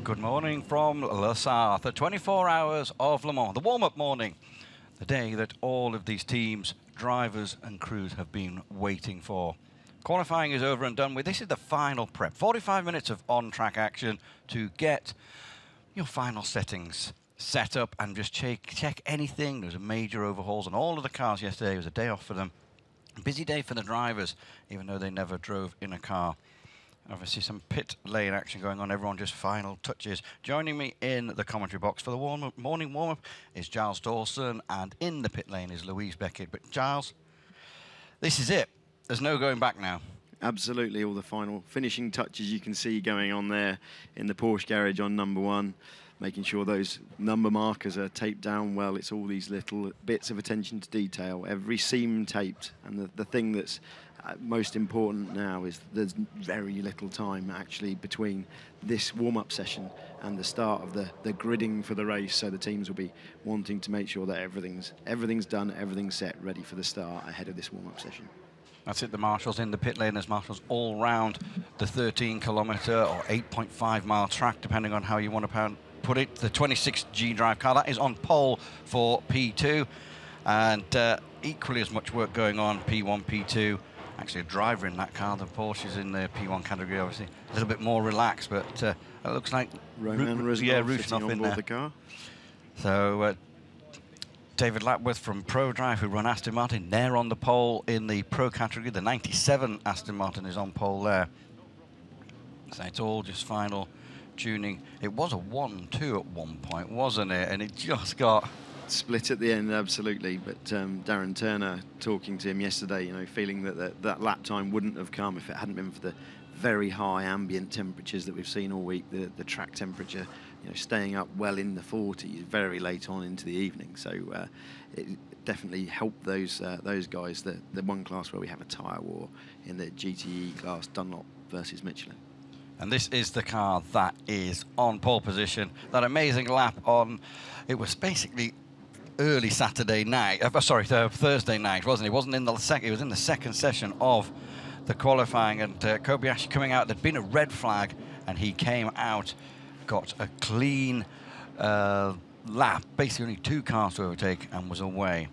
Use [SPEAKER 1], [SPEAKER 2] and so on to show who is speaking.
[SPEAKER 1] Good morning from Le Sarthe, the 24 hours of Le Mans, the warm-up morning, the day that all of these teams, drivers and crews have been waiting for. Qualifying is over and done with. This is the final prep, 45 minutes of on-track action to get your final settings set up and just check anything. There was a major overhauls on all of the cars yesterday. It was a day off for them. A busy day for the drivers, even though they never drove in a car. Obviously some pit lane action going on, everyone just final touches. Joining me in the commentary box for the morning warm-up is Giles Dawson, and in the pit lane is Louise Beckett. But Giles, this is it. There's no going back now.
[SPEAKER 2] Absolutely, all the final finishing touches you can see going on there in the Porsche garage on number one, making sure those number markers are taped down well. It's all these little bits of attention to detail, every seam taped, and the thing that's most important now is there's very little time actually between this warm-up session and the start of the gridding for the race, so the teams will be wanting to make sure that everything's done, everything's set, ready for the start ahead of this warm-up session.
[SPEAKER 1] That's it, the marshals in the pit lane. There's marshals all round the 13-kilometre or 8.5-mile track, depending on how you want to put it. The 26G drive car, that is on pole for P2, and equally as much work going on, P1, P2. Actually, a driver in that car. The Porsche is in the P1 category, obviously. A little bit more relaxed, but it looks like
[SPEAKER 2] Roman Rusnov in there. The car.
[SPEAKER 1] So David Lapworth from Pro Drive, who run Aston Martin, they're on the pole in the Pro category. The 97 Aston Martin is on pole there. So it's all just final tuning. It was a 1-2 at one point, wasn't it? And it just got
[SPEAKER 2] split at the end, absolutely. But Darren Turner talking to him yesterday, feeling that lap time wouldn't have come if it hadn't been for the very high ambient temperatures that we've seen all week. The track temperature, staying up well in the 40s very late on into the evening. So it definitely helped those guys. The one class where we have a tyre war in the GTE class, Dunlop versus Michelin.
[SPEAKER 1] And this is the car that is on pole position. That amazing lap on, it was basically early Saturday night, Thursday night, wasn't it? It wasn't in the second, it was in the second session of the qualifying, and Kobayashi coming out, there'd been a red flag, and he came out, got a clean lap, basically only two cars to overtake, and was away.